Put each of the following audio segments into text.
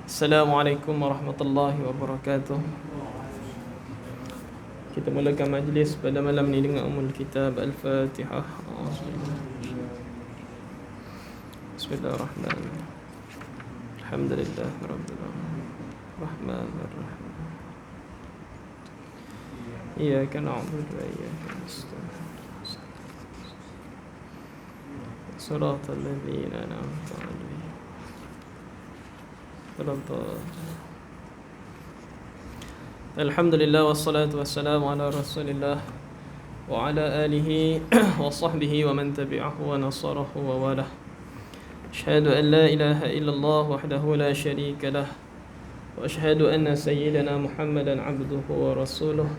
Assalamualaikum warahmatullahi wabarakatuh. Kita mulakan majlis pada malam ni dengan umul kitab Al-Fatihah. Bismillahirrahmanirrahim. Alhamdulillah rabbil alamin. Rahmanir rahim. Iyyaka na'budu wa iyyaka nasta'in. Shiratal ladzina an'amta 'alaihim. Alhamdulillah wassalatu wassalamu ala Rasulillah wa ala alihi wa sahbihi wa man tabi'ahu wa nasarahu wa walah. Asyhadu an la ilaha illallah wahdahu la syarika lah wa asyhadu anna sayyidana Muhammadan 'abduhu wa rasuluh.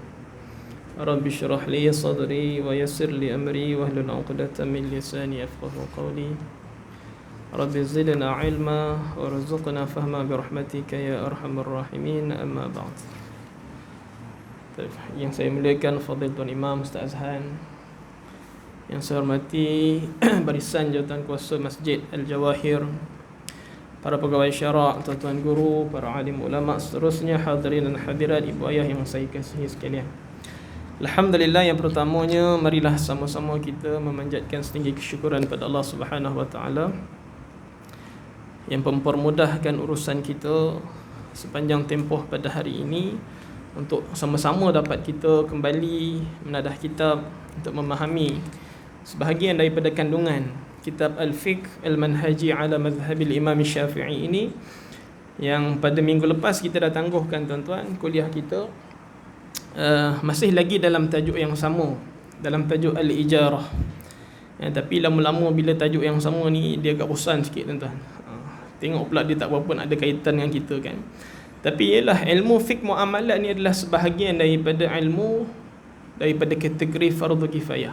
Rabbi shrah li sadri wa yassir li amri wahlul 'uqdatam min lisani yafqahu qawli. Rabbi zidna ilma warzuqna fahma birahmatika ya arhamar rahimin, amma ba'd. Yang saya muliakan Fadil Tuan Imam Ustaz Azhan, yang saya hormati barisan jawatan kuasa Masjid Al-Jawahir, para pegawai syarak, tuan-tuan guru, para alim ulama, seterusnya hadirin dan hadirat, ibu ayah yang saya kasihi sekalian. Alhamdulillah, yang pertamanya marilah sama-sama kita memanjatkan setinggi kesyukuran pada Allah Subhanahu wa taala yang mempermudahkan urusan kita sepanjang tempoh pada hari ini untuk sama-sama dapat kita kembali menadah kitab untuk memahami sebahagian daripada kandungan kitab Al-Fiqh Al-Manhaji ala Madhhabil Imam Syafi'i ini, yang pada minggu lepas kita dah tangguhkan tuan-tuan kuliah kita. Masih lagi dalam tajuk yang sama, dalam tajuk Al-Ijarah. Tapi lama-lama bila tajuk yang sama ni dia agak bosan sikit tuan-tuan. Tengok pula dia tak berapa nak ada kaitan dengan kita kan. Tapi ialah ilmu fiqh muamalat ni adalah sebahagian daripada ilmu daripada kategori fardu kifayah,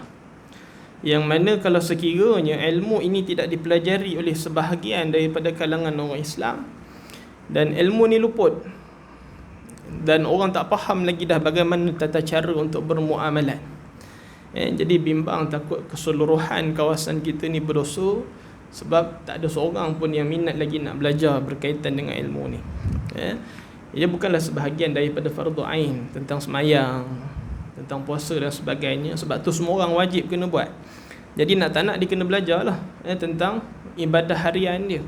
yang mana kalau sekiranya ilmu ini tidak dipelajari oleh sebahagian daripada kalangan orang Islam, dan ilmu ni luput dan orang tak faham lagi dah bagaimana tata cara untuk bermuamalat, jadi bimbang takut keseluruhan kawasan kita ni berdosa, sebab tak ada seorang pun yang minat lagi nak belajar berkaitan dengan ilmu ni. Ia bukanlah sebahagian daripada fardu ain tentang semayang, tentang puasa dan sebagainya. Sebab tu semua orang wajib kena buat. Jadi nak tak nak dia kena belajar lah tentang ibadah harian dia.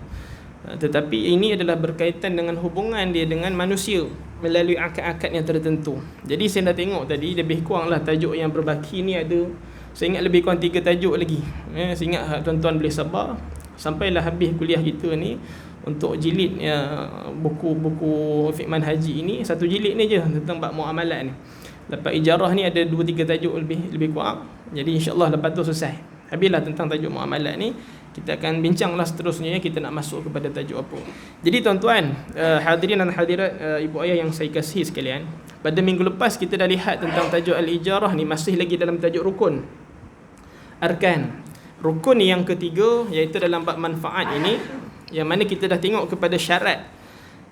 Tetapi ini adalah berkaitan dengan hubungan dia dengan manusia melalui akad-akad yang tertentu. Jadi saya dah tengok tadi lebih kurang lah tajuk yang berbaki ni ada, saya ingat lebih kurang 3 tajuk lagi. Saya ingat tuan-tuan boleh sabar sampailah habis kuliah kita ni untuk jilid buku fiqh manhaji ini. 1 jilid ni je tentang bab muamalat ni. Lepas ijarah ni ada 2-3 tajuk lebih kurang. Jadi insya-Allah lepas tu selesai. Habislah tentang tajuk muamalat ni. Kita akan bincanglah seterusnya, kita nak masuk kepada tajuk apa. Jadi tuan-tuan, hadirin dan hadirat, ibu ayah yang saya kasihi sekalian, pada minggu lepas kita dah lihat tentang tajuk al-ijarah ni, masih lagi dalam tajuk rukun arkan. Rukun yang ketiga, iaitu dalam bab manfaat ini, yang mana kita dah tengok kepada syarat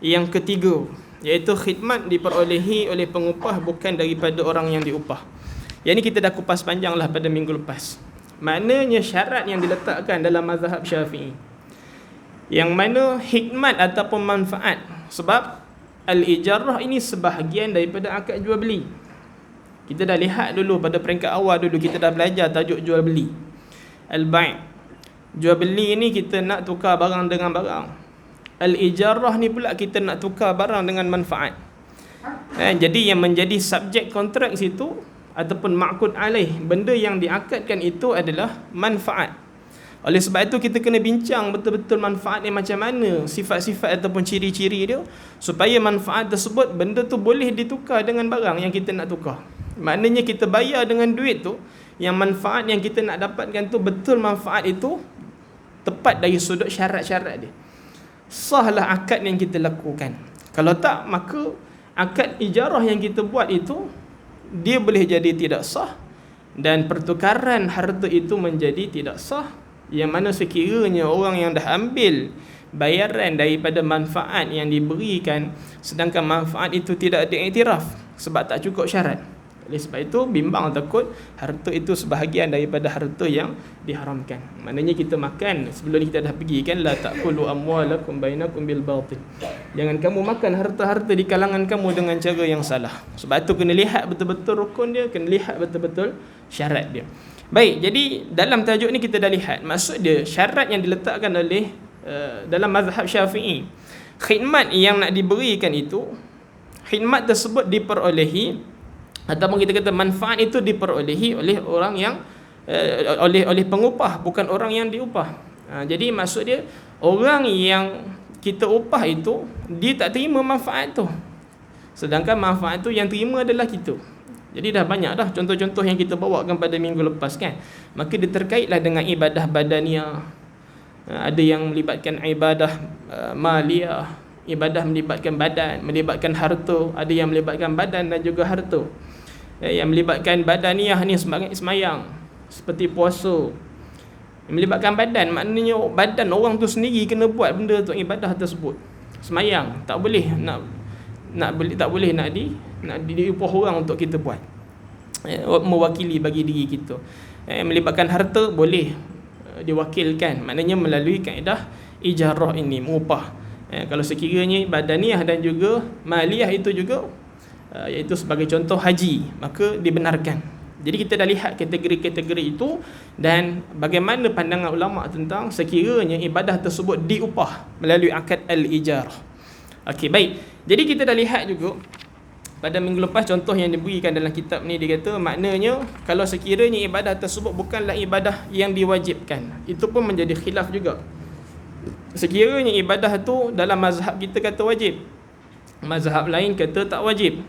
yang ketiga, iaitu khidmat diperolehi oleh pengupah bukan daripada orang yang diupah. Yang ini kita dah kupas panjang lah pada minggu lepas. Maknanya syarat yang diletakkan dalam mazhab Syafi'i, yang mana khidmat ataupun manfaat. Sebab al-ijarah ini sebahagian daripada akad jual beli. Kita dah lihat dulu pada peringkat awal dulu, kita dah belajar tajuk jual beli, al-bai'. Jual beli ni kita nak tukar barang dengan barang. Al-ijarah ni pula kita nak tukar barang dengan manfaat. Jadi yang menjadi subjek kontrak situ ataupun ma'qud alaih, benda yang diakadkan itu adalah manfaat. Oleh sebab itu kita kena bincang betul-betul manfaat ni macam mana, sifat-sifat ataupun ciri-ciri dia, supaya manfaat tersebut, benda tu boleh ditukar dengan barang yang kita nak tukar. Maknanya kita bayar dengan duit tu, yang manfaat yang kita nak dapatkan tu betul manfaat itu tepat dari sudut syarat-syarat dia. Sahlah akad yang kita lakukan. Kalau tak, maka akad ijarah yang kita buat itu dia boleh jadi tidak sah, dan pertukaran harta itu menjadi tidak sah, yang mana sekiranya orang yang dah ambil bayaran daripada manfaat yang diberikan, sedangkan manfaat itu tidak diiktiraf sebab tak cukup syarat, Oleh sebab itu bimbang takut harta itu sebahagian daripada harta yang diharamkan. Maknanya kita makan, sebelum ni kita dah pergi kan, la taqulu amwalakum bainakum bil batil. Jangan kamu makan harta-harta di kalangan kamu dengan cara yang salah. Sebab tu kena lihat betul-betul rukun dia, kena lihat betul-betul syarat dia. Baik, jadi dalam tajuk ni kita dah lihat maksud dia syarat yang diletakkan oleh dalam mazhab Syafi'i. Khidmat yang nak diberikan itu, khidmat tersebut diperolehi ataupun kita kata manfaat itu diperolehi oleh orang yang oleh pengupah, bukan orang yang diupah. Jadi maksud dia orang yang kita upah itu dia tak terima manfaat tu, sedangkan manfaat tu yang terima adalah kita. Jadi dah banyak dah contoh-contoh yang kita bawakan pada minggu lepas kan. Maka dia terkaitlah dengan ibadah badaniah. Ada yang melibatkan ibadah maliyah, ibadah melibatkan badan, melibatkan harta. Ada yang melibatkan badan dan juga harta. Yang melibatkan badaniah ni sebagai semayang, seperti puasa. Yang melibatkan badan, maknanya badan orang tu sendiri kena buat benda tu, ibadah tersebut. Semayang tak boleh tak boleh nak diupah orang untuk kita buat, mewakili bagi diri kita. Melibatkan harta boleh diwakilkan, maknanya melalui kaedah ijarah ini, mengupah. Kalau sekiranya badaniah dan juga maliyah itu juga, iaitu sebagai contoh haji, maka dibenarkan. Jadi kita dah lihat kategori-kategori itu dan bagaimana pandangan ulama tentang sekiranya ibadah tersebut diupah melalui akad al-ijarah. Okey, baik. Jadi kita dah lihat juga pada minggu lepas contoh yang diberikan dalam kitab ni, dia kata maknanya kalau sekiranya ibadah tersebut bukanlah ibadah yang diwajibkan, itu pun menjadi khilaf juga. Sekiranya ibadah tu dalam mazhab kita kata wajib, mazhab lain kata tak wajib.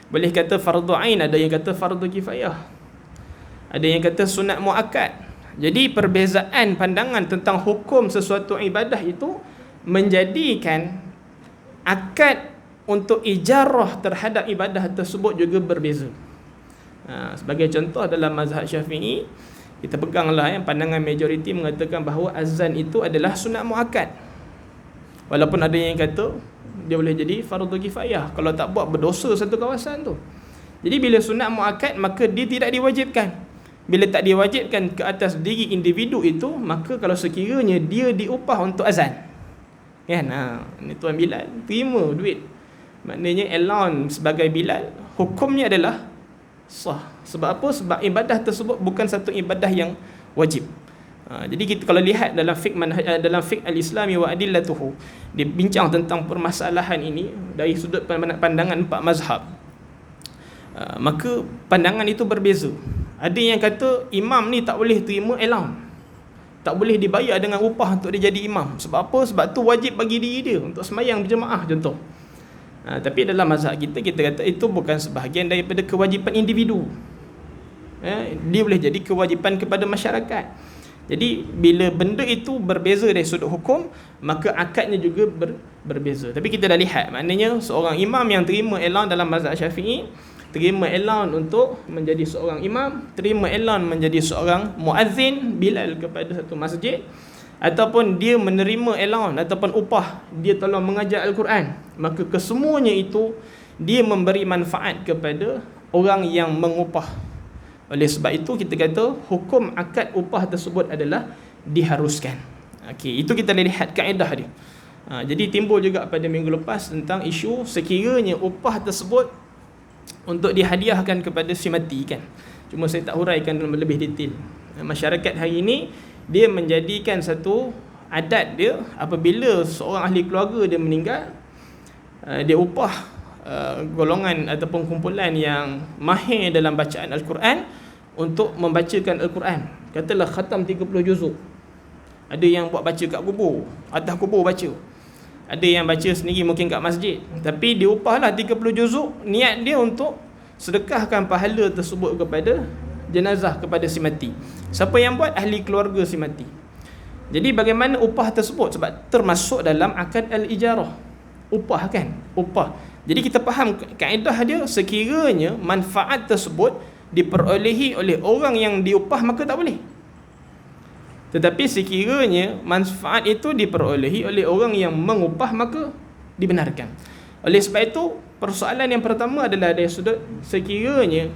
Boleh kata fardu ain, ada yang kata fardu kifayah, ada yang kata sunat muakkad. Jadi perbezaan pandangan tentang hukum sesuatu ibadah itu menjadikan akad untuk ijarah terhadap ibadah tersebut juga berbeza. Sebagai contoh dalam mazhab Syafi'i, kita peganglah yang pandangan majoriti mengatakan bahawa azan itu adalah sunat muakkad. Walaupun ada yang kata dia boleh jadi fardu kifayah, kalau tak buat berdosa satu kawasan tu. Jadi bila sunat muakkad maka dia tidak diwajibkan. Bila tak diwajibkan ke atas diri individu itu, maka kalau sekiranya dia diupah untuk azan, kan, ni Tuan Bilal terima duit, maknanya allowance sebagai Bilal, hukumnya adalah sah. Sebab apa? Sebab ibadah tersebut bukan satu ibadah yang wajib. Jadi kita kalau lihat dalam fiqh al-Islami wa adillatuhu, dia bincang tentang permasalahan ini dari sudut pandangan empat mazhab. Maka pandangan itu berbeza. Ada yang kata imam ni tak boleh terima allowance, tak boleh dibayar dengan upah untuk dia jadi imam. Sebab apa? Sebab tu wajib bagi diri dia untuk semayang berjemaah contoh. Tapi dalam mazhab kita kata itu bukan sebahagian daripada kewajipan individu. Dia boleh jadi kewajipan kepada masyarakat. Jadi bila benda itu berbeza dari sudut hukum, maka akadnya juga berbeza. Tapi kita dah lihat, maknanya seorang imam yang terima allowance dalam mazhab Syafi'i, terima allowance untuk menjadi seorang imam, terima allowance menjadi seorang muazzin, Bilal kepada satu masjid, ataupun dia menerima allowance ataupun upah dia tolong mengajar Al-Quran, maka kesemuanya itu dia memberi manfaat kepada orang yang mengupah. Oleh sebab itu kita kata hukum akad upah tersebut adalah diharuskan. Okey, itu kita lihat kaedah dia. Jadi timbul juga pada minggu lepas tentang isu sekiranya upah tersebut untuk dihadiahkan kepada si mati kan. Cuma saya tak huraikan dalam lebih detail. Masyarakat hari ini dia menjadikan satu adat dia, apabila seorang ahli keluarga dia meninggal, dia upah golongan ataupun kumpulan yang mahir dalam bacaan Al-Quran untuk membacakan Al-Quran. Katalah khatam 30 juzuk. Ada yang buat baca kat kubur, atas kubur baca. Ada yang baca sendiri mungkin kat masjid. Tapi dia upahlah 30 juzuk, niat dia untuk sedekahkan pahala tersebut kepada jenazah, kepada si mati. Siapa yang buat? Ahli keluarga si mati. Jadi bagaimana upah tersebut? Sebab termasuk dalam akad al-ijarah. Upah kan? Upah. Jadi kita faham kaedah dia, sekiranya manfaat tersebut diperolehi oleh orang yang diupah maka tak boleh. Tetapi sekiranya manfaat itu diperolehi oleh orang yang mengupah maka dibenarkan. Oleh sebab itu persoalan yang pertama adalah dari sudut sekiranya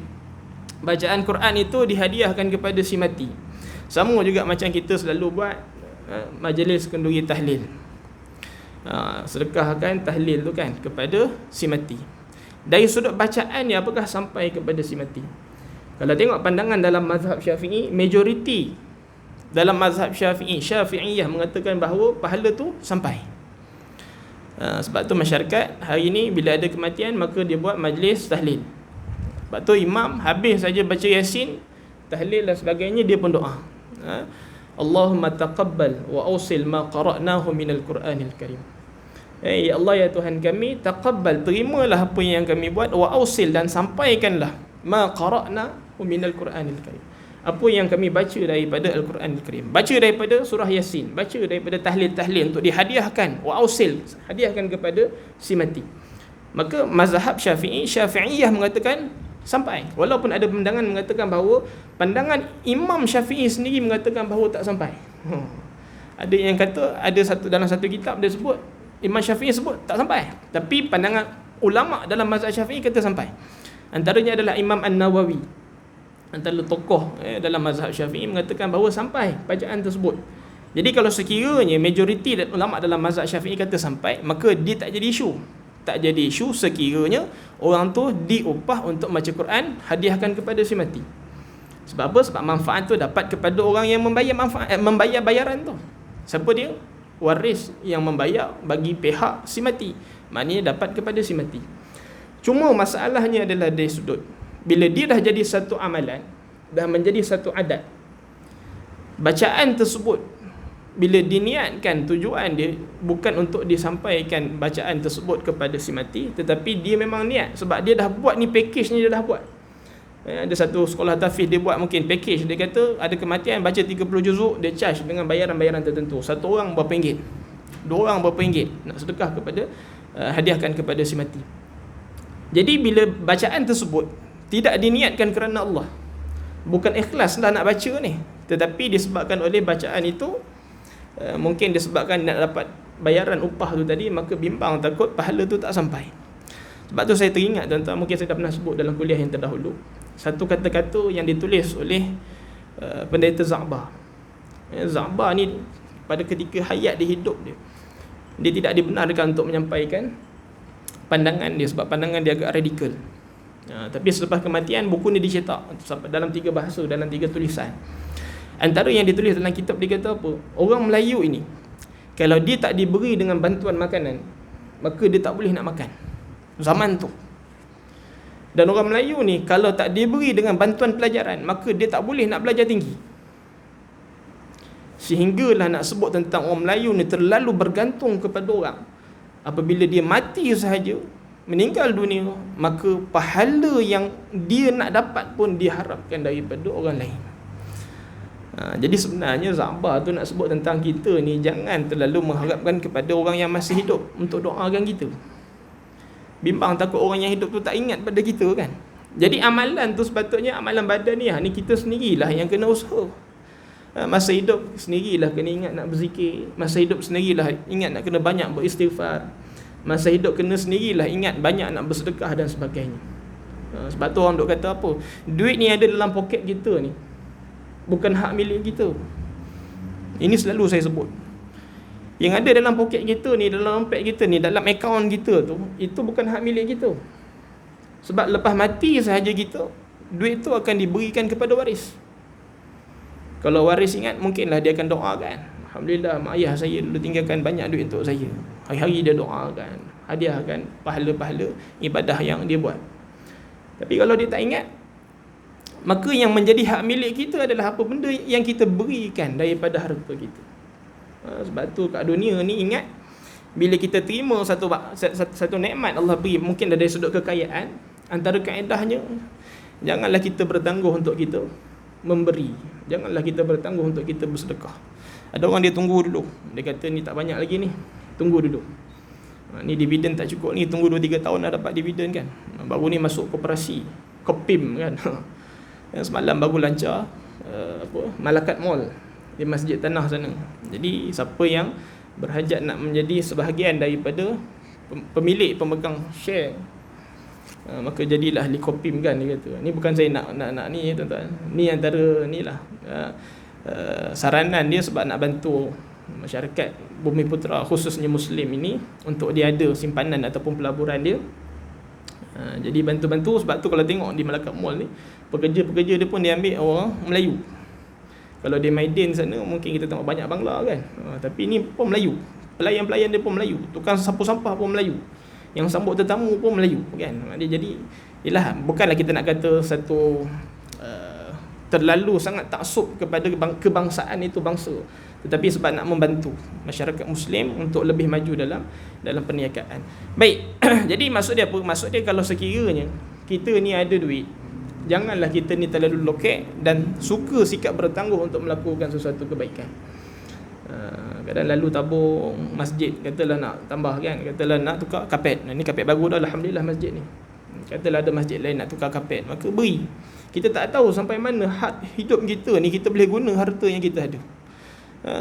bacaan Quran itu dihadiahkan kepada si mati. Sama juga macam kita selalu buat majlis kenduri tahlil. Sedekahkan tahlil tu kan kepada si mati. Dari sudut bacaan ni, apakah sampai kepada si mati? Kalau tengok pandangan dalam mazhab Syafi'i, majoriti dalam mazhab Syafi'iyah mengatakan bahawa pahala tu sampai. Sebab tu masyarakat hari ni bila ada kematian, maka dia buat majlis tahlil. Sebab tu imam habis saja baca Yasin, tahlil dan sebagainya, dia pun doa. Allahumma taqabbal wa awsil ma qara'nahu minal Qur'anil Karim. Ya Allah, ya Tuhan kami, taqabbal, terimalah apa yang kami buat, wa awsil, dan sampaikanlah ma qara'nahu minal Qur'anil Karim, apa yang kami baca daripada Al-Quranil Karim. Baca daripada surah Yasin, baca daripada tahlil-tahlil untuk dihadiahkan, wa awsil, hadiahkan kepada si mati. Maka mazhab Syafi'iyah mengatakan sampai. Walaupun ada pandangan mengatakan bahawa, pandangan Imam Syafi'i sendiri mengatakan bahawa tak sampai. Ada yang kata, ada dalam satu kitab dia sebut, Imam Syafi'i sebut tak sampai. Tapi pandangan ulama dalam mazhab Syafi'i kata sampai. Antaranya adalah Imam An-Nawawi, antara tokoh dalam mazhab Syafi'i, mengatakan bahawa sampai bacaan tersebut. Jadi kalau sekiranya majoriti ulama dalam mazhab Syafi'i kata sampai, maka dia tak jadi isu. Tak jadi isu sekiranya orang tu diupah untuk baca Quran, hadiahkan kepada si mati. Sebab apa? Sebab manfaat tu dapat kepada orang yang membayar bayaran tu. Siapa dia? Waris yang membayar bagi pihak si mati. Maknanya dapat kepada si mati. Cuma masalahnya adalah dari sudut, bila dia dah jadi satu amalan, dah menjadi satu adat, bacaan tersebut bila diniatkan, tujuan dia bukan untuk disampaikan bacaan tersebut kepada si mati, tetapi dia memang niat sebab dia dah buat ni, package ni dia dah buat. Ada satu sekolah tahfiz dia buat mungkin package, dia kata ada kematian, baca 30 juzuk, dia charge dengan bayaran-bayaran tertentu. Satu orang berapa ringgit, dua orang berapa ringgit, nak sedekah kepada hadiahkan kepada si mati. Jadi bila bacaan tersebut tidak diniatkan kerana Allah, bukan ikhlas lah nak baca ni, tetapi disebabkan oleh bacaan itu, mungkin disebabkan nak dapat bayaran upah tu tadi, maka bimbang takut pahala tu tak sampai. Sebab tu saya teringat, tuan-tuan, mungkin saya dah pernah sebut dalam kuliah yang terdahulu, satu kata-kata yang ditulis oleh pendeta Za'ba. Za'ba ni pada ketika hayat dia hidup dia tidak dibenarkan untuk menyampaikan pandangan dia, sebab pandangan dia agak radikal. Tapi selepas kematian, buku ni dicetak dalam 3 bahasa, dalam 3 tulisan. Antara yang ditulis dalam kitab, dia kata apa? Orang Melayu ini, kalau dia tak diberi dengan bantuan makanan, maka dia tak boleh nak makan zaman tu. Dan orang Melayu ni, kalau tak diberi dengan bantuan pelajaran, maka dia tak boleh nak belajar tinggi. Sehinggalah nak sebut tentang orang Melayu ni terlalu bergantung kepada orang. Apabila dia mati sahaja, meninggal dunia, maka pahala yang dia nak dapat pun diharapkan daripada orang lain. Jadi sebenarnya Za'ba tu nak sebut tentang kita ni, jangan terlalu mengharapkan kepada orang yang masih hidup untuk doakan kita. Bimbang takut orang yang hidup tu tak ingat pada kita kan. Jadi amalan tu sepatutnya amalan badan ni, ni kita sendirilah yang kena usaha. Masa hidup sendirilah kena ingat nak berzikir. Masa hidup sendirilah ingat nak kena banyak beristighfar. Masa hidup kena sendirilah ingat banyak nak bersedekah dan sebagainya. Sebab tu orang duk kata apa? Duit ni ada dalam poket kita ni, bukan hak milik kita. Ini selalu saya sebut. Yang ada dalam poket kita ni, dalam dompet kita ni, dalam akaun kita tu, itu bukan hak milik kita. Sebab lepas mati sahaja kita, duit tu akan diberikan kepada waris. Kalau waris ingat, mungkinlah dia akan doakan, alhamdulillah, mak ayah saya dulu tinggalkan banyak duit untuk saya. Hari-hari dia doakan, hadiahkan pahala-pahala ibadah yang dia buat. Tapi kalau dia tak ingat, maka yang menjadi hak milik kita adalah apa benda yang kita berikan daripada harta kita. Sebab tu kat dunia ni ingat, bila kita terima satu nikmat Allah beri, mungkin dari sudut kekayaan, antara kaedahnya, janganlah kita bertangguh untuk kita memberi, janganlah kita bertangguh untuk kita bersedekah. Ada orang dia tunggu dulu, dia kata ni tak banyak lagi ni, tunggu dulu. Ni dividen tak cukup ni, tunggu 2-3 tahun dah dapat dividen kan. Baru ni masuk koperasi, Kopim kan. Yang semalam baru lancar Malakat Mall di Masjid Tanah sana. Jadi siapa yang berhajat nak menjadi sebahagian daripada pemilik pemegang share Maka jadilah ahli kopim kan, dia kata. Ni bukan saya nak ni tuan-tuan. Ni antara ni lah saranan dia sebab nak bantu masyarakat Bumiputera khususnya Muslim ini untuk dia ada simpanan ataupun pelaburan dia. Jadi bantu-bantu. Sebab tu kalau tengok di Malacca Mall ni, pekerja-pekerja dia pun dia ambil orang Melayu. Kalau di Maidin sana mungkin kita tengok banyak Bangla kan, tapi ni pun Melayu. Pelayan-pelayan dia pun Melayu, tukang sapu sampah pun Melayu, yang sambut tetamu pun Melayu kan. Dia jadi ialah, bukanlah kita nak kata satu terlalu sangat taksub kepada kebangsaan itu bangsa, tetapi sebab nak membantu masyarakat Muslim untuk lebih maju dalam perniagaan. Baik. Jadi maksud dia apa? Maksud dia kalau sekiranya kita ni ada duit, janganlah kita ni terlalu lokek dan suka sikap bertangguh untuk melakukan sesuatu kebaikan. Kadang lalu tabung masjid, katalah nak tambah kan, katalah nak tukar kapet. Ni kapet baru dah, alhamdulillah masjid ni. Katalah ada masjid lain nak tukar kapet, maka beri. Kita tak tahu sampai mana had hidup kita ni kita boleh guna harta yang kita ada.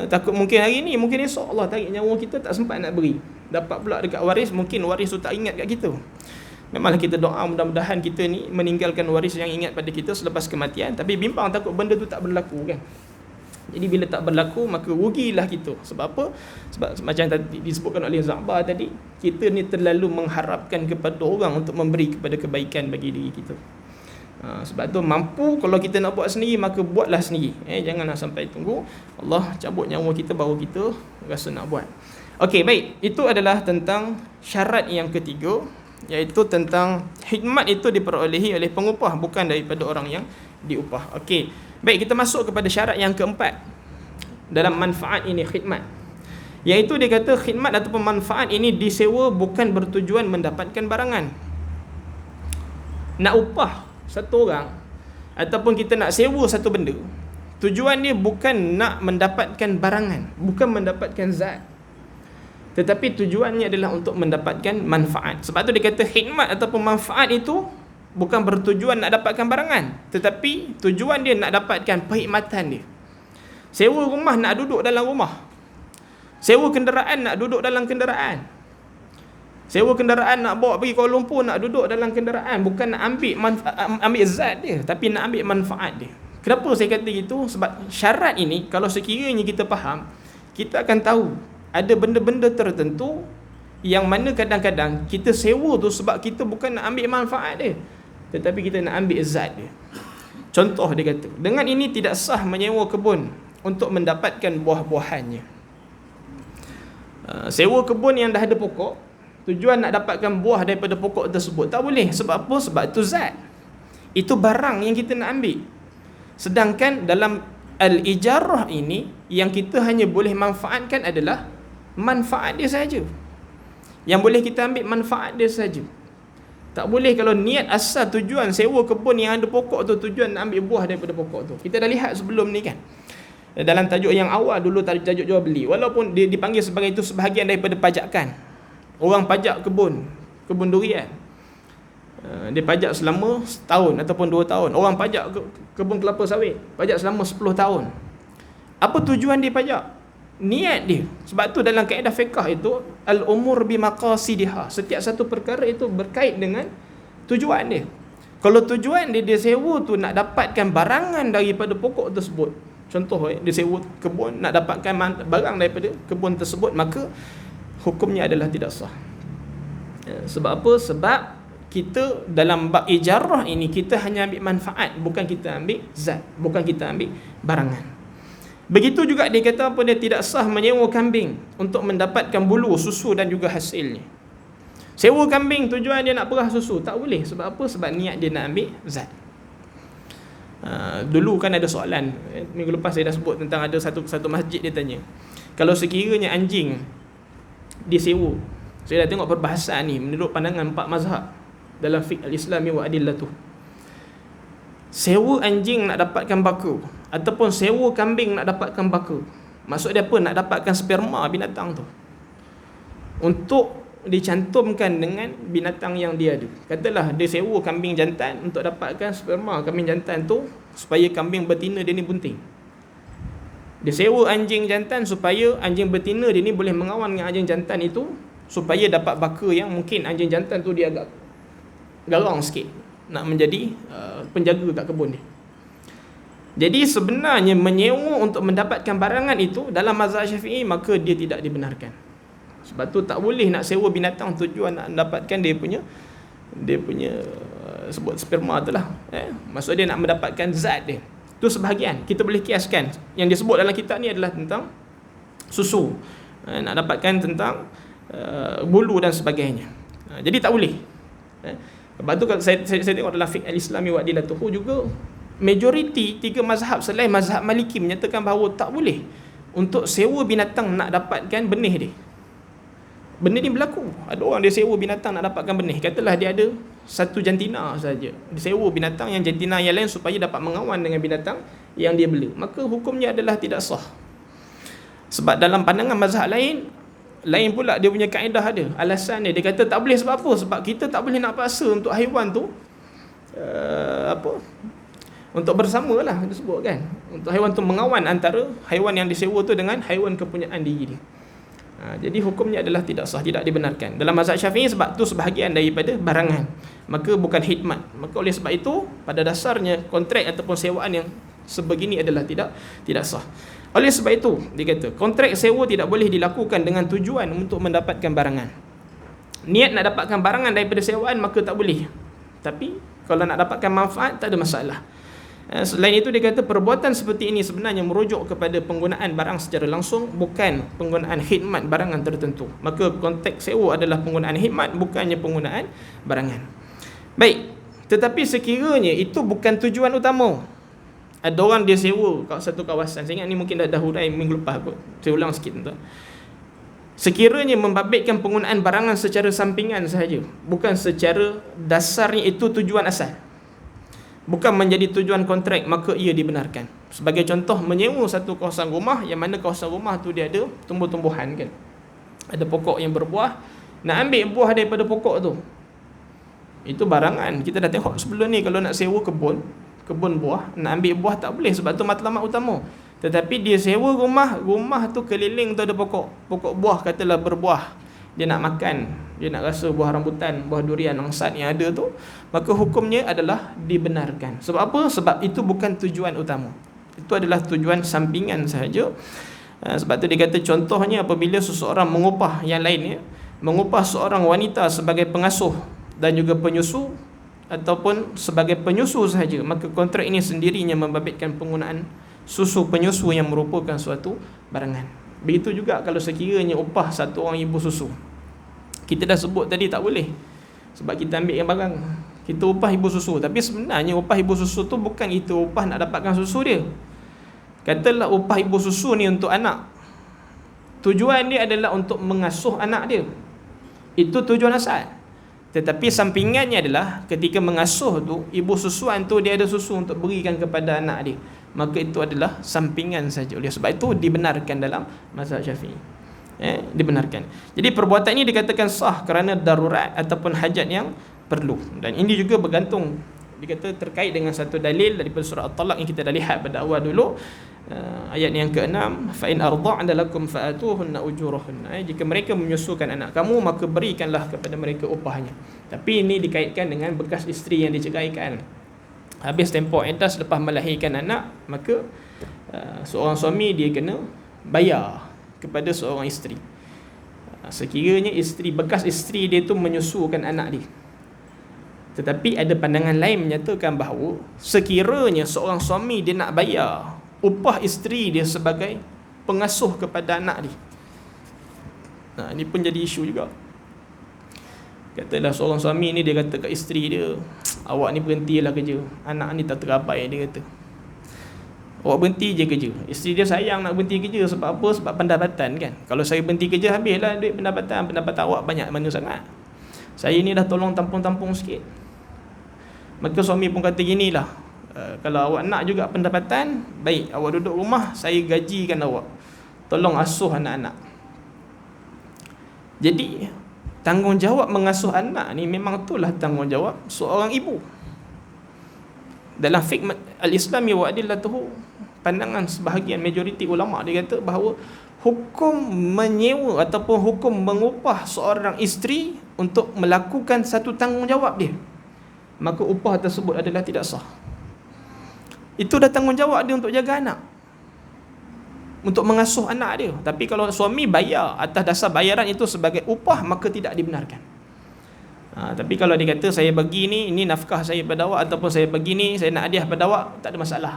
Takut mungkin hari ni, mungkin esok Allah tarik nyawa kita, tak sempat nak beri. Dapat pula dekat waris, mungkin waris tu tak ingat kat kita. Memanglah kita doa mudah-mudahan kita ni meninggalkan waris yang ingat pada kita selepas kematian. Tapi bimbang takut benda tu tak berlaku kan. Jadi bila tak berlaku, maka rugilah kita. Sebab apa? Sebab macam tadi disebutkan oleh Za'bar tadi, kita ni terlalu mengharapkan kepada orang untuk memberi kepada kebaikan bagi diri kita. Sebab tu mampu, kalau kita nak buat sendiri, maka buatlah sendiri. Janganlah sampai tunggu Allah cabut nyawa kita baru kita rasa nak buat. Okey, baik. Itu adalah tentang syarat yang ketiga, iaitu tentang khidmat itu diperolehi oleh pengupah, bukan daripada orang yang diupah. Okey, baik, kita masuk kepada syarat yang keempat dalam manfaat ini, khidmat. Iaitu dia kata khidmat ataupun manfaat ini disewa bukan bertujuan mendapatkan barangan. Nak upah satu orang ataupun kita nak sewa satu benda, tujuan dia bukan nak mendapatkan barangan, bukan mendapatkan zat, tetapi tujuannya adalah untuk mendapatkan manfaat. Sebab tu dia kata khidmat ataupun manfaat itu bukan bertujuan nak dapatkan barangan, tetapi tujuan dia nak dapatkan perkhidmatan dia. Sewa rumah nak duduk dalam rumah, sewa kenderaan nak duduk dalam kenderaan, sewa kenderaan nak bawa pergi Kuala Lumpur nak duduk dalam kenderaan, bukan nak ambil zat dia, tapi nak ambil manfaat dia. Kenapa saya kata gitu? Sebab syarat ini kalau sekiranya kita faham, kita akan tahu ada benda-benda tertentu yang mana kadang-kadang kita sewa tu sebab kita bukan nak ambil manfaat dia, tetapi kita nak ambil zat dia. Contoh dia kata, dengan ini tidak sah menyewa kebun untuk mendapatkan buah-buahannya. Sewa kebun yang dah ada pokok, tujuan nak dapatkan buah daripada pokok tersebut, tak boleh. Sebab apa? Sebab itu zat, itu barang yang kita nak ambil. Sedangkan dalam al-ijarah ini, yang kita hanya boleh manfaatkan adalah manfaat dia saja. Yang boleh kita ambil manfaat dia saja. Tak boleh kalau niat asal tujuan sewa kebun yang ada pokok tu, tujuan nak ambil buah daripada pokok tu. Kita dah lihat sebelum ni kan, dalam tajuk yang awal dulu, tajuk jual beli, walaupun dia dipanggil sebagai itu sebahagian daripada pajakan. Orang pajak kebun durian, dia pajak selama setahun ataupun 2 tahun. Orang pajak kebun kelapa sawit, pajak selama 10 tahun. Apa tujuan dia pajak? Niat dia. Sebab tu dalam kaedah fiqh itu al-umur bimaqasidiha, setiap satu perkara itu berkait dengan tujuan dia. Kalau tujuan dia sewa tu nak dapatkan barangan daripada pokok tersebut, contoh dia sewa kebun nak dapatkan barang daripada kebun tersebut, maka hukumnya adalah tidak sah. Sebab apa? Sebab kita dalam bab ijarah ini, kita hanya ambil manfaat, bukan kita ambil zat, bukan kita ambil barangan. Begitu juga dia kata apa, dia tidak sah menyewa kambing untuk mendapatkan bulu, susu dan juga hasilnya. Sewa kambing tujuan dia nak perah susu, tak boleh. Sebab apa? Sebab niat dia nak ambil zat. Dulu kan ada soalan, minggu lepas saya dah sebut tentang ada satu masjid, dia tanya, kalau sekiranya anjing disewa, saya dah tengok perbahasan ni menurut pandangan 4 mazhab dalam fiqh al-Islami wa adillatuh. Sewa anjing nak dapatkan baka, ataupun sewa kambing nak dapatkan baka, maksud dia apa? Nak dapatkan sperma binatang tu untuk dicantumkan dengan binatang yang dia ada. Katalah dia sewa kambing jantan untuk dapatkan sperma kambing jantan tu, supaya kambing betina dia ni bunting. Dia sewa anjing jantan supaya anjing betina dia ni boleh mengawan dengan anjing jantan itu, supaya dapat baka yang mungkin anjing jantan tu dia agak garang sikit nak menjadi penjaga kat kebun dia. Jadi sebenarnya menyewa untuk mendapatkan barangan itu dalam mazhab Syafi'i maka dia tidak dibenarkan. Sebab tu tak boleh nak sewa binatang tujuan nak mendapatkan dia punya sebut sperma tu lah. Maksud dia nak mendapatkan zat dia. Tu sebahagian. Kita boleh kiaskan. Yang disebut dalam kitab ni adalah tentang susu. Nak dapatkan tentang bulu dan sebagainya. Jadi tak boleh. Lepas tu kalau saya tengok dalam fiqh al-Islami wa adilatuhu juga, majoriti 3 mazhab selain mazhab Maliki menyatakan bahawa tak boleh untuk sewa binatang nak dapatkan benih dia. Benda ni berlaku. Ada orang dia sewa binatang nak dapatkan benih. Katalah dia ada satu jantina saja. Dia sewa binatang yang jantina yang lain supaya dapat mengawan dengan binatang yang dia bela. Maka hukumnya adalah tidak sah. Sebab dalam pandangan mazhab lain pula dia punya kaedah ada. Alasan dia kata tak boleh sebab apa? Sebab kita tak boleh nak paksa untuk haiwan tu untuk bersama lah dia sebut kan. Untuk haiwan tu mengawan antara haiwan yang disewa tu dengan haiwan kepunyaan diri dia. Jadi hukumnya adalah tidak sah, tidak dibenarkan dalam mazhab Syafi'i sebab tu sebahagian daripada barangan, maka bukan khidmat. Maka oleh sebab itu pada dasarnya kontrak ataupun sewaan yang sebegini adalah tidak sah. Oleh sebab itu dia kata kontrak sewa tidak boleh dilakukan dengan tujuan untuk mendapatkan barangan. Niat nak dapatkan barangan daripada sewaan maka tak boleh. Tapi kalau nak dapatkan manfaat tak ada masalah. Selain itu dia kata perbuatan seperti ini sebenarnya merujuk kepada penggunaan barang secara langsung, bukan penggunaan khidmat barangan tertentu. Maka konteks sewa adalah penggunaan khidmat, bukannya penggunaan barangan. Baik, tetapi sekiranya itu bukan tujuan utama. Ada orang dia sewa kat satu kawasan. Saya ingat ni mungkin dah hurai minggu lepas kot. Saya ulang sikit tuan. Sekiranya membabitkan penggunaan barangan secara sampingan sahaja, bukan secara dasarnya itu tujuan asal, bukan menjadi tujuan kontrak, maka ia dibenarkan. Sebagai contoh, menyewa satu kawasan rumah yang mana kawasan rumah tu dia ada tumbuh-tumbuhan kan. Ada pokok yang berbuah, nak ambil buah daripada pokok tu, itu barangan. Kita dah tengok sebelum ni kalau nak sewa kebun buah, nak ambil buah tak boleh sebab tu matlamat utama. Tetapi dia sewa rumah tu keliling tu ada pokok buah katalah berbuah. Dia nak makan, dia nak rasa buah rambutan, buah durian, angsat yang ada tu, maka hukumnya adalah dibenarkan. Sebab apa? Sebab itu bukan tujuan utama. Itu adalah tujuan sampingan sahaja. Sebab tu dia kata contohnya apabila seseorang mengupah yang lainnya, mengupah seorang wanita sebagai pengasuh dan juga penyusu ataupun sebagai penyusu sahaja, maka kontrak ini sendirinya membabitkan penggunaan susu penyusu yang merupakan suatu barangan. Begitu juga kalau sekiranya upah satu orang ibu susu. Kita dah sebut tadi tak boleh sebab kita ambil yang barang, kita upah ibu susu. Tapi sebenarnya upah ibu susu tu bukan itu upah nak dapatkan susu dia. Katalah upah ibu susu ni untuk anak, tujuan dia adalah untuk mengasuh anak dia, itu tujuan asal. Tetapi sampingannya adalah ketika mengasuh tu, ibu susuan tu dia ada susu untuk berikan kepada anak dia, maka itu adalah sampingan saja. Oleh sebab itu dibenarkan dalam mazhab Syafi'i. Dibenarkan. Jadi perbuatan ini dikatakan sah kerana darurat ataupun hajat yang perlu. Dan ini juga bergantung, dikata terkait dengan satu dalil daripada surah At-Talaq yang kita dah lihat pada awal dulu, ayat yang ke-6, fa in arda'na lakum fa'atuhunna ujurahunna. Jika mereka menyusukan anak kamu, maka berikanlah kepada mereka upahnya. Tapi ini dikaitkan dengan bekas isteri yang diceraikan. Habis tempoh iddah selepas melahirkan anak, maka seorang suami dia kena bayar kepada seorang isteri. Sekiranya bekas isteri dia tu menyusukan anak dia. Tetapi ada pandangan lain menyatakan bahawa sekiranya seorang suami dia nak bayar upah isteri dia sebagai pengasuh kepada anak dia, ini pun jadi isu juga. Katalah seorang suami ni dia kata kat isteri dia, awak ni berhentilah kerja, anak ni tak terabai, dia kata. Awak berhenti je kerja. Isteri dia sayang nak berhenti kerja sebab apa? Sebab pendapatan kan. Kalau saya berhenti kerja, habislah duit pendapatan awak banyak mana sangat. Saya ni dah tolong tampung-tampung sikit. Maka suami pun kata ginilah, kalau awak nak juga pendapatan, baik awak duduk rumah, saya gajikan awak, tolong asuh anak-anak. Jadi tanggungjawab mengasuh anak ni memang itulah tanggungjawab seorang ibu. Dalam fiqh al-Islami wa adillatuhu, pandangan sebahagian majoriti ulama dia kata bahawa hukum menyewa ataupun hukum mengupah seorang isteri untuk melakukan satu tanggungjawab dia, maka upah tersebut adalah tidak sah. Itu dah tanggungjawab dia untuk jaga anak, untuk mengasuh anak dia. Tapi kalau suami bayar atas dasar bayaran itu sebagai upah, maka tidak dibenarkan. Tapi kalau dia kata saya bagi ni, ini nafkah saya pada awak, ataupun saya bagi ni, saya nak hadiah pada awak, tak ada masalah.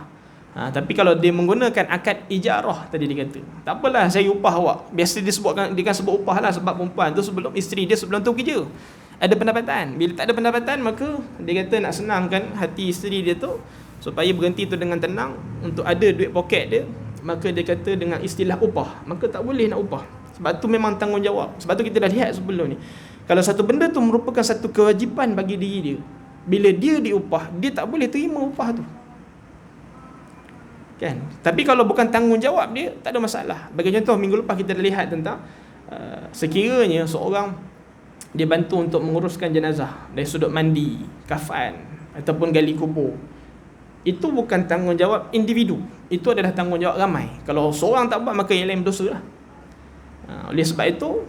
Tapi kalau dia menggunakan akad ijarah tadi dia kata, tak apalah saya upah awak. Biasa dia kan sebut upah lah, sebab perempuan tu sebelum isteri dia sebelum tu kerja ada pendapatan. Bila tak ada pendapatan, maka dia kata nak senangkan hati isteri dia tu supaya berhenti tu dengan tenang, untuk ada duit poket dia, maka dia kata dengan istilah upah. Maka tak boleh nak upah, sebab tu memang tanggungjawab. Sebab tu kita dah lihat sebelum ni, kalau satu benda tu merupakan satu kewajipan bagi diri dia, bila dia diupah, dia tak boleh terima upah tu, kan? Tapi kalau bukan tanggungjawab dia, tak ada masalah. Bagi contoh, minggu lepas kita dah lihat tentang sekiranya seorang dia bantu untuk menguruskan jenazah dari sudut mandi, kafan ataupun gali kubur, itu bukan tanggungjawab individu, itu adalah tanggungjawab ramai. Kalau seorang tak buat, maka yang lain berdosa lah. Oleh sebab itu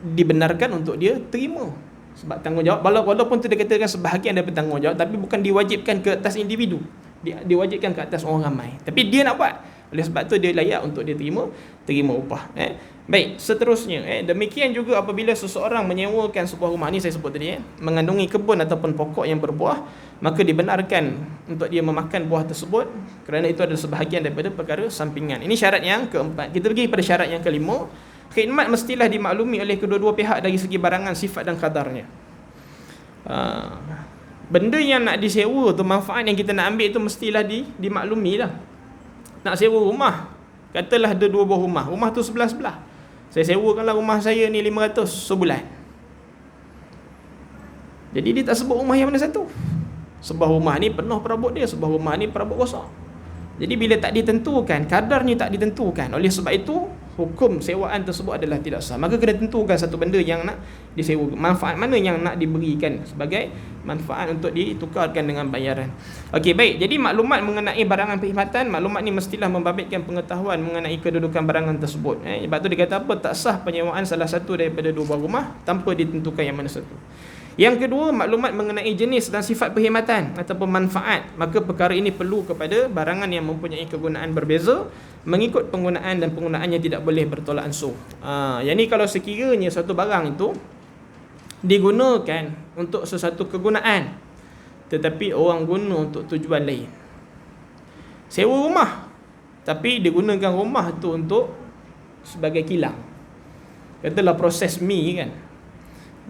dibenarkan untuk dia terima, sebab tanggungjawab, walaupun itu dikatakan sebahagian daripada tanggungjawab, tapi bukan diwajibkan ke atas individu, diwajibkan ke atas orang ramai. Tapi dia nak buat, oleh sebab itu dia layak untuk dia terima upah. Baik, seterusnya, demikian juga apabila seseorang menyewakan sebuah rumah, ni saya sebut tadi, mengandungi kebun ataupun pokok yang berbuah, maka dibenarkan untuk dia memakan buah tersebut, kerana itu adalah sebahagian daripada perkara sampingan. Ini syarat yang keempat. Kita pergi pada syarat yang kelima. Khidmat mestilah dimaklumi oleh kedua-dua pihak dari segi barangan, sifat dan kadarnya. Benda yang nak disewa tu, manfaat yang kita nak ambil tu mestilah dimaklumi lah. Nak sewa rumah, katalah ada dua buah rumah tu sebelah-sebelah. Saya sewakanlah rumah saya ni 500 sebulan. Jadi dia tak sebut rumah yang mana satu. Sebuah rumah ni penuh perabot dia, sebuah rumah ni perabot kosong. Jadi bila tak ditentukan, kadarnya tak ditentukan, oleh sebab itu hukum sewaan tersebut adalah tidak sah. Maka kena tentukan satu benda yang nak disewa, manfaat mana yang nak diberikan sebagai manfaat untuk ditukarkan dengan bayaran. Okey, baik. Jadi maklumat mengenai barangan perkhidmatan, maklumat ni mestilah membabitkan pengetahuan mengenai kedudukan barangan tersebut. Sebab tu dia kata apa? Tak sah penyewaan salah satu daripada dua buah rumah tanpa ditentukan yang mana satu. Yang kedua, maklumat mengenai jenis dan sifat perkhidmatan ataupun manfaat. Maka perkara ini perlu kepada barangan yang mempunyai kegunaan berbeza, mengikut penggunaan, dan penggunaannya tidak boleh bertolak ansur. Yang ni kalau sekiranya satu barang itu digunakan untuk sesuatu kegunaan, tetapi orang guna untuk tujuan lain. Sewa rumah, tapi digunakan rumah tu untuk sebagai kilang. Katalah proses mi kan,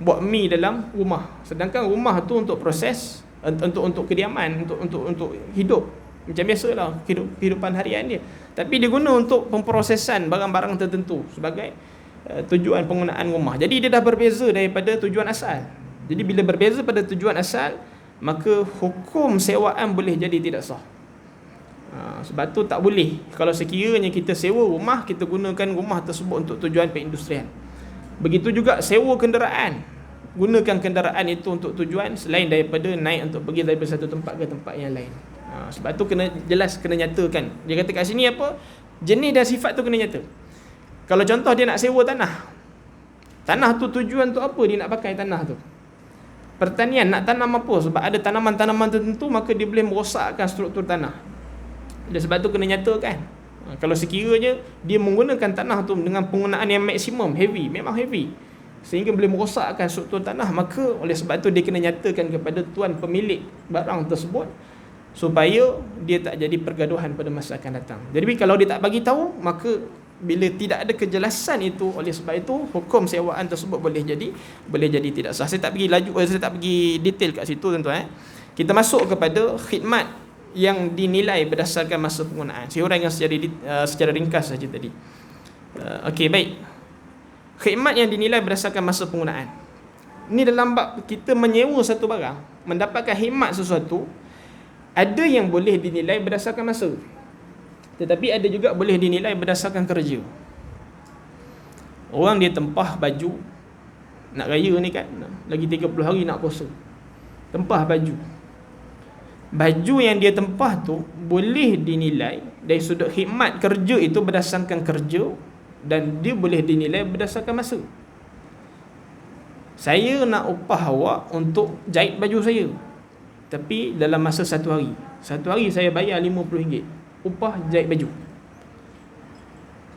buat mi dalam rumah, sedangkan rumah tu untuk proses, untuk kediaman, untuk hidup macam biasalah kehidupan harian dia, tapi dia guna untuk pemprosesan barang-barang tertentu sebagai tujuan penggunaan rumah. Jadi dia dah berbeza daripada tujuan asal. Jadi bila berbeza pada tujuan asal, maka hukum sewaan boleh jadi tidak sah. Sebab tu tak boleh kalau sekiranya kita sewa rumah, kita gunakan rumah tersebut untuk tujuan perindustrian. Begitu juga sewa kenderaan, gunakan kenderaan itu untuk tujuan selain daripada naik untuk pergi dari satu tempat ke tempat yang lain. Sebab tu kena jelas, kena nyatakan. Dia kata kat sini apa? Jenis dan sifat tu kena nyata. Kalau contoh dia nak sewa tanah tu tujuan tu apa dia nak pakai tanah tu? Pertanian, nak tanam apa? Sebab ada tanaman-tanaman tertentu, maka dia boleh merosakkan struktur tanah. Sebab tu kena nyatakan. Kalau sekiranya dia menggunakan tanah tu dengan penggunaan yang maksimum, heavy, memang heavy, sehingga boleh merosakkan struktur tanah, maka oleh sebab tu dia kena nyatakan kepada tuan pemilik barang tersebut supaya dia tak jadi pergaduhan pada masa akan datang. Jadi kalau dia tak bagi tahu, maka bila tidak ada kejelasan itu, oleh sebab itu hukum sewaan tersebut boleh jadi tidak sah. Saya tak pergi detail kat situ tuan-tuan. Kita masuk kepada khidmat yang dinilai berdasarkan masa penggunaan. Saya uraikan secara ringkas saja tadi. Okey, baik. Khidmat yang dinilai berdasarkan masa penggunaan. Ini dalam bab kita menyewa satu barang, mendapatkan khidmat sesuatu, ada yang boleh dinilai berdasarkan masa, tetapi ada juga boleh dinilai berdasarkan kerja. Orang dia tempah baju, nak raya ni kan, lagi 30 hari nak puasa, tempah baju yang dia tempah tu boleh dinilai dari sudut khidmat kerja itu berdasarkan kerja, dan dia boleh dinilai berdasarkan masa. Saya nak upah awak untuk jahit baju saya, tapi dalam masa satu hari. Satu hari saya bayar RM50 upah jahit baju.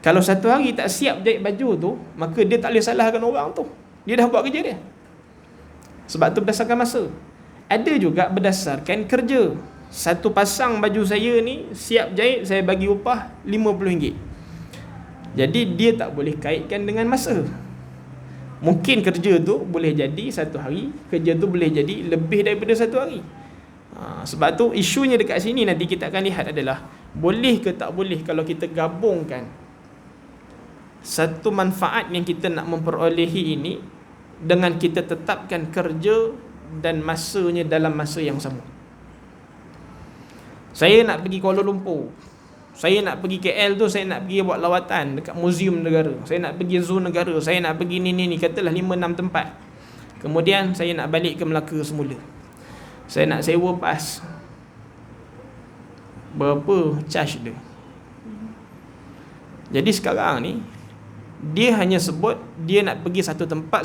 Kalau satu hari tak siap jahit baju tu, maka dia tak boleh salahkan orang tu. Dia dah buat kerja dia. Sebab tu berdasarkan masa. Ada juga berdasarkan kerja. Satu pasang baju saya ni siap jahit, saya bagi upah RM50. Jadi dia tak boleh kaitkan dengan masa. Mungkin kerja tu boleh jadi satu hari, kerja tu boleh jadi lebih daripada satu hari. Sebab tu isunya dekat sini nanti kita akan lihat adalah boleh ke tak boleh kalau kita gabungkan satu manfaat yang kita nak memperolehi ini dengan kita tetapkan kerja dan masanya dalam masa yang sama. Saya nak pergi Kuala Lumpur, saya nak pergi KL tu, saya nak pergi buat lawatan dekat muzium negara, saya nak pergi zoo negara, saya nak pergi ni, katalah 5-6 tempat. Kemudian saya nak balik ke Melaka semula. Saya nak sewa pas. Berapa charge dia? Jadi sekarang ni dia hanya sebut dia nak pergi satu tempat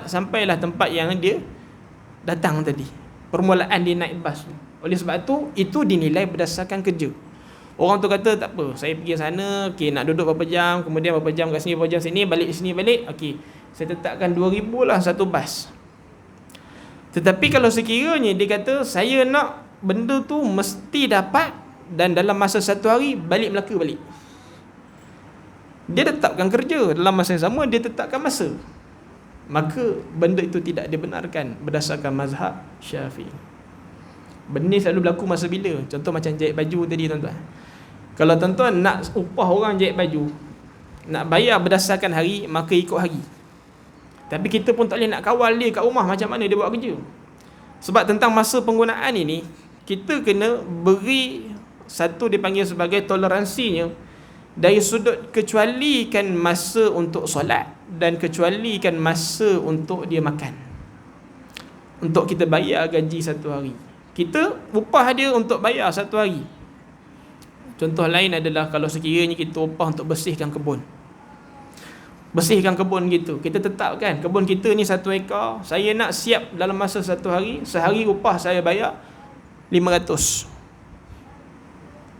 sampailah tempat yang dia datang tadi. Permulaan dia naik bas tu. Oleh sebab tu itu dinilai berdasarkan kerja. Orang tu kata tak apa, saya pergi sana, okey, nak duduk berapa jam, kemudian berapa jam kat sini, berapa jam sini, balik sini balik, okey, saya tetapkan 2,000 lah satu bas. Tetapi kalau sekiranya dia kata saya nak benda tu mesti dapat dan dalam masa satu hari balik Melaka balik, dia tetapkan kerja, dalam masa yang sama dia tetapkan masa, maka benda itu tidak dibenarkan berdasarkan mazhab Syafi'i. Benda ni selalu berlaku masa bila? Contoh macam jahit baju tadi tuan-tuan. Kalau tuan-tuan nak upah orang jahit baju, nak bayar berdasarkan hari, maka ikut hari. Tapi kita pun tak boleh nak kawal dia kat rumah macam mana dia buat kerja. Sebab tentang masa penggunaan ini, kita kena beri satu dipanggil sebagai toleransinya, dari sudut kecualikan masa untuk solat dan kecualikan masa untuk dia makan, untuk kita bayar gaji satu hari. Kita upah dia untuk bayar satu hari. Contoh lain adalah kalau sekiranya kita upah untuk bersihkan kebun. Bersihkan kebun gitu, kita tetapkan kebun kita ni 1 ekar, saya nak siap dalam masa satu hari, sehari upah saya bayar 500.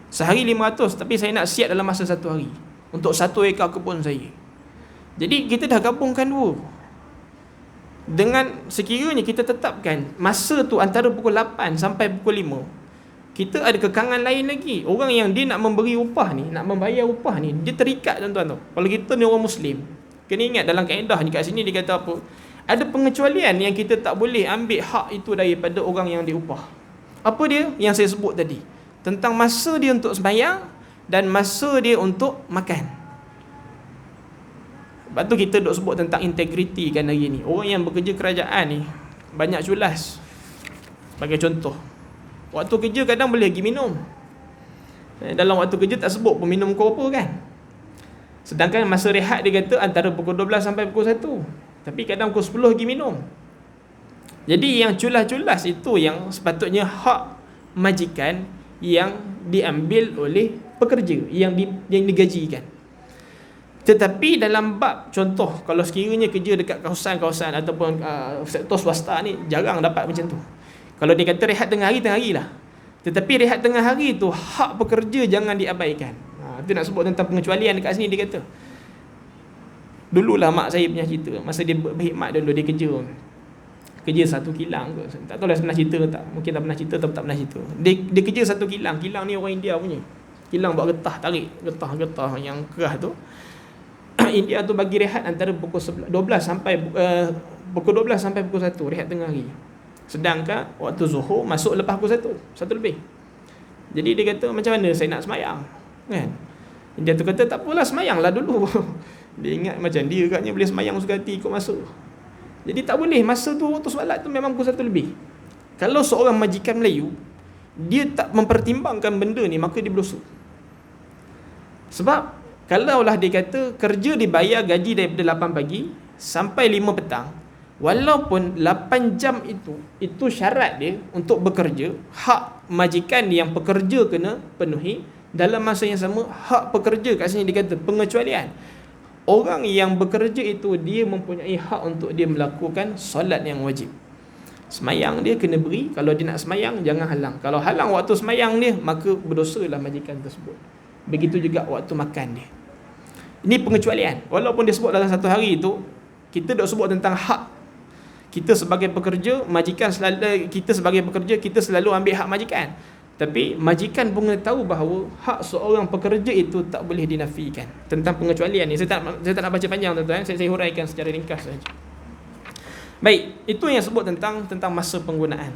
Sehari 500, tapi saya nak siap dalam masa satu hari untuk 1 ekar kebun saya. Jadi kita dah gabungkan dua. Dengan sekiranya kita tetapkan masa tu antara pukul 8 sampai pukul 5, kita ada kekangan lain lagi. Orang yang dia nak memberi upah ni, nak membayar upah ni, dia terikat tuan-tuan tu. Kalau kita ni orang Muslim, kena ingat dalam kaedah ni kat sini dia kata apa? Ada pengecualian yang kita tak boleh ambil hak itu daripada orang yang diupah. Apa dia? Yang saya sebut tadi, tentang masa dia untuk sembahyang dan masa dia untuk makan. Sebab tu kita duk sebut tentang integriti kan hari ni. Orang yang bekerja kerajaan ni banyak culas. Sebagai contoh, waktu kerja kadang boleh pergi minum. Dalam waktu kerja tak sebut pun minum kau apa kan. Sedangkan masa rehat dia kata antara pukul 12 sampai pukul 1. Tapi kadang pukul 10 pergi minum. Jadi yang culas-culas itu yang sepatutnya hak majikan yang diambil oleh pekerja yang digajikan. Tetapi dalam bab contoh, kalau sekiranya kerja dekat kawasan-kawasan ataupun sektor swasta ni, jarang dapat macam tu. Kalau dia kata rehat tengah hari lah. Tetapi rehat tengah hari tu hak pekerja jangan diabaikan. Itu nak sebut tentang pengecualian dekat sini. Dia kata dululah mak saya punya cerita, masa dia berkhidmat dulu, dia kerja satu kilang ke, tak tahu lah pernah cerita ke tak, mungkin tak pernah cerita atau tak pernah cerita. Dia kerja satu kilang ni orang India punya kilang, buat getah yang keras tu. India tu bagi rehat antara pukul 12 sampai pukul 12 sampai pukul 1, rehat tengah hari. Sedangkan waktu Zuhur masuk lepas pukul 1 lebih. Jadi dia kata macam mana saya nak semayang kan? India tu kata tak apalah, semayanglah dulu. Dia ingat macam dia katnya boleh semayang suka hati ikut masa. Jadi tak boleh, masa tu waktu solat tu memang pukul 1 lebih. Kalau seorang majikan Melayu dia tak mempertimbangkan benda ni, maka dia berdosa. Sebab kalaulah dia kata kerja dibayar gaji daripada 8 pagi sampai 5 petang, walaupun 8 jam itu syarat dia untuk bekerja, hak majikan yang pekerja kena penuhi. Dalam masa yang sama, hak pekerja kat sini dia kata pengecualian. Orang yang bekerja itu dia mempunyai hak untuk dia melakukan solat yang wajib. Semayang dia kena beri. Kalau dia nak semayang, jangan halang. Kalau halang waktu semayang dia, maka berdosalah majikan tersebut. Begitu juga waktu makan dia. Ini pengecualian. Walaupun dia sebut dalam satu hari itu, kita dah sebut tentang hak kita sebagai pekerja, majikan selalu, kita sebagai pekerja, kita selalu ambil hak majikan. Tapi majikan pun kena tahu bahawa hak seorang pekerja itu tak boleh dinafikan. Tentang pengecualian ni, saya tak nak baca panjang tuan-tuan, saya huraikan secara ringkas saja. Baik, itu yang sebut tentang masa penggunaan.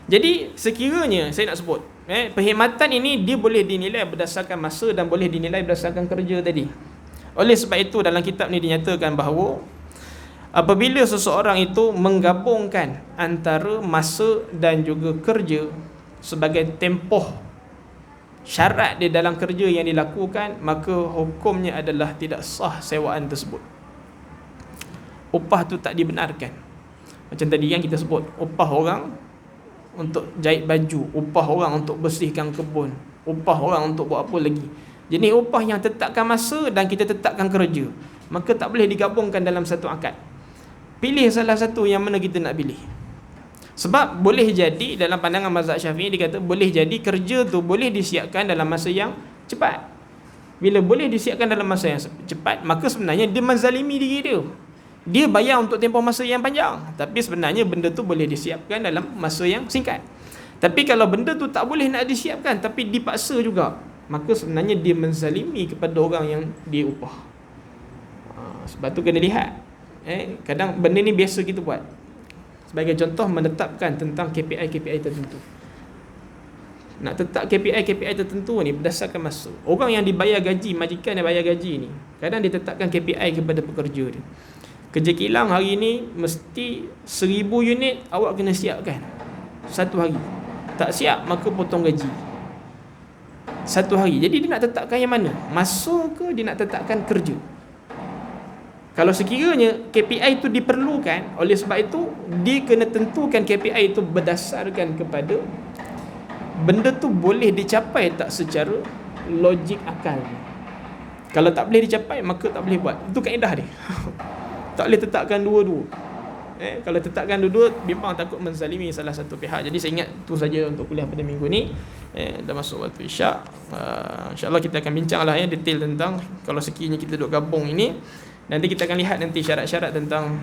Jadi sekiranya saya nak sebut, perkhidmatan ini dia boleh dinilai berdasarkan masa dan boleh dinilai berdasarkan kerja tadi. Oleh sebab itu dalam kitab ni dinyatakan bahawa apabila seseorang itu menggabungkan antara masa dan juga kerja sebagai tempoh syarat di dalam kerja yang dilakukan, maka hukumnya adalah tidak sah sewaan tersebut. Upah tu tak dibenarkan. Macam tadi yang kita sebut, upah orang untuk jahit baju, upah orang untuk bersihkan kebun, upah orang untuk buat apa lagi. Jenis upah yang tetapkan masa dan kita tetapkan kerja, maka tak boleh digabungkan dalam satu akad. Pilih salah satu yang mana kita nak pilih. Sebab boleh jadi dalam pandangan mazhab Syafi'i dikata boleh jadi kerja tu boleh disiapkan dalam masa yang cepat. Bila boleh disiapkan dalam masa yang cepat, maka sebenarnya dia menzalimi diri dia. Dia bayar untuk tempoh masa yang panjang, tapi sebenarnya benda tu boleh disiapkan dalam masa yang singkat. Tapi kalau benda tu tak boleh nak disiapkan tapi dipaksa juga, maka sebenarnya dia menzalimi kepada orang yang dia upah. Sebab tu kena lihat. Kadang benda ni biasa kita buat. Sebagai contoh, menetapkan tentang KPI tertentu. Nak tetap KPI tertentu ni berdasarkan masa. Orang yang dibayar gaji, majikan yang bayar gaji ni, kadang dia tetapkan KPI kepada pekerja dia. Kerja kilang hari ni mesti 1000 unit awak kena siapkan satu hari. Tak siap maka potong gaji satu hari. Jadi dia nak tetapkan yang mana? Masa ke dia nak tetapkan kerja? Kalau sekiranya KPI itu diperlukan, oleh sebab itu dia kena tentukan KPI itu berdasarkan kepada benda tu boleh dicapai tak secara logik akal. Kalau tak boleh dicapai, maka tak boleh buat. Itu kaedah dia. Tak boleh tetapkan dua-dua. Kalau tetapkan dua-dua, memang takut menzalimi salah satu pihak. Jadi saya ingat tu saja untuk kuliah pada minggu ni. Dah masuk waktu isyak. InsyaAllah kita akan bincang lah detail tentang kalau sekiranya kita duduk gabung ini. Nanti kita akan lihat nanti syarat-syarat tentang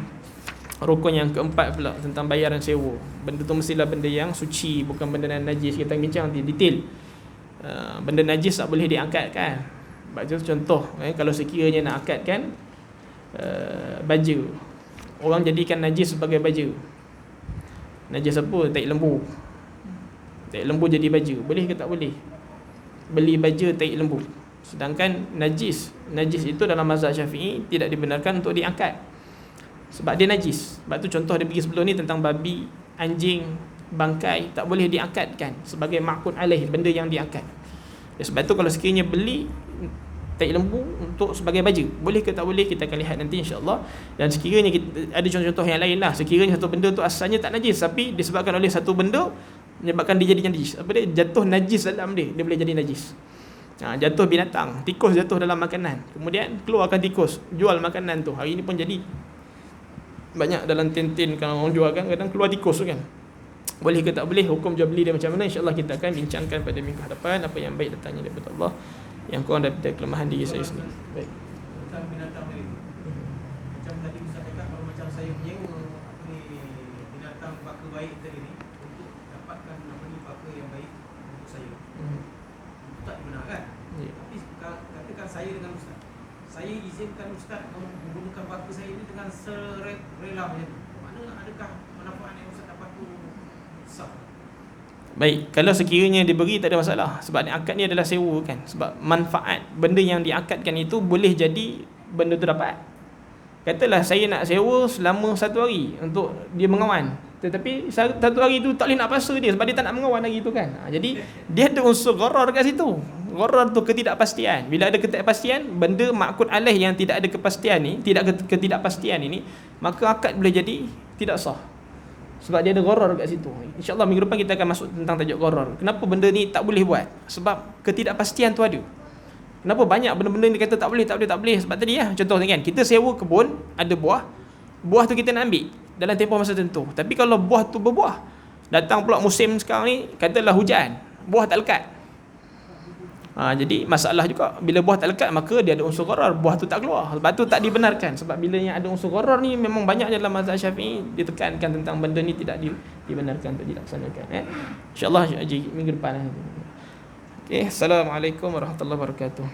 rukun yang keempat pula, tentang bayaran sewa. Benda tu mestilah benda yang suci, bukan benda yang najis. Kita akan bincang nanti detail. Benda najis tak boleh diangkatkan. Sebab tu contoh, kalau sekiranya nak angkatkan baja, orang jadikan najis sebagai baja. Najis apa? Tai lembu. Tai lembu jadi baja. Boleh ke tak boleh? Beli baja tai lembu. Sedangkan najis itu dalam mazhab Syafi'i tidak dibenarkan untuk diangkat, sebab dia najis. Sebab tu contoh dia bagi sebelum ni tentang babi, anjing, bangkai tak boleh diangkatkan sebagai ma'qud alaih, benda yang diangkat. Sebab tu kalau sekiranya beli tai lembu untuk sebagai baju, boleh ke tak boleh, kita akan lihat nanti insya-Allah. Dan sekiranya kita, ada contoh-contoh yang lain lah. Sekiranya satu benda tu asalnya tak najis, tapi disebabkan oleh satu benda menyebabkan dia jadi najis. Apa dia? Jatuh najis dalam dia boleh jadi najis. Jatuh binatang, tikus jatuh dalam makanan, kemudian keluarkan tikus, jual makanan tu. Hari ni pun jadi banyak dalam tin-tin kalau orang jual kan, kadang keluar tikus tu kan. Boleh ke tak boleh, hukum jual beli dia macam mana, insya-Allah kita akan bincangkan pada minggu hadapan. Apa yang baik datangnya daripada Allah, yang kurang daripada kelemahan diri saya sendiri. Baik. Tentang binatang tadi. Macam tadi Ustaz cakap, kalau macam saya menyewa binatang baka baik tadi ni untuk dapatkan baka yang baik untuk saya. Itu tak dibenarkan. Ya. Tapi katakan saya dengan Ustaz, saya izinkan Ustaz menggunakan baka saya ini dengan serelanya. Mana adakah manfaat yang Ustaz dapat tu sah? Baik, kalau sekiranya diberi tak ada masalah. Sebab akad ni adalah sewa kan. Sebab manfaat benda yang diakadkan itu boleh jadi benda tu dapat. Katalah saya nak sewa selama 1 hari untuk dia mengawan, tetapi 1 hari tu tak boleh nak paksa dia sebab dia tak nak mengawan lagi tu kan. Jadi dia ada unsur gharar kat situ. Gharar tu ketidakpastian. Bila ada ketidakpastian, benda ma'qud alaih yang tidak ada kepastian ni, ketidakpastian ini, maka akad boleh jadi tidak sah. Sebab dia ada gharar kat situ. InsyaAllah minggu depan kita akan masuk tentang tajuk gharar. Kenapa benda ni tak boleh buat? Sebab ketidakpastian tu ada. Kenapa banyak benda-benda ni kata tak boleh. Sebab tadi contohnya kan, kita sewa kebun, ada buah, buah tu kita nak ambil dalam tempoh masa tertentu. Tapi kalau buah tu berbuah, datang pula musim sekarang ni, katalah hujan, buah tak lekat. Jadi masalah juga, bila buah tak lekat, maka dia ada unsur gharar, buah tu tak keluar. Sebab tu tak dibenarkan. Sebab bila yang ada unsur gharar ni, memang banyak dalam mazhab Syafi'i ditekankan tentang benda ni tidak dibenarkan untuk dilaksanakan. InsyaAllah minggu depan. Okay. Assalamualaikum warahmatullahi wabarakatuh.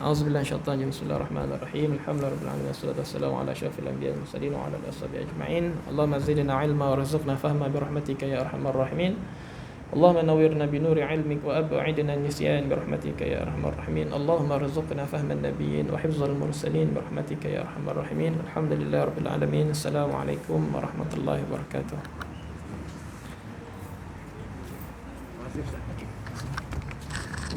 A'udzubillahi minasyaitonir rajim. Bismillahirrahmanirrahim. Alhamdulillahirabbil alamin. Wassalatu wassalamu ala asyrafil anbiya'i wal mursalin wa ala alihi washabihi ajma'in. Allahumma zidna ilma warzuqna fahma bi rahmatika ya arhamar rahimin. Allahumma nawwirna bi nuri ilmik wa ab'idna an-nisyan bi rahmatika ya arhamar rahimin. Allahumma arzuqna fahman nabiyyin wa hifdzal mursalin bi rahmatika ya arhamar rahimin. Alhamdulillahirabbil alamin. Assalamualaikum warahmatullahi wabarakatuh.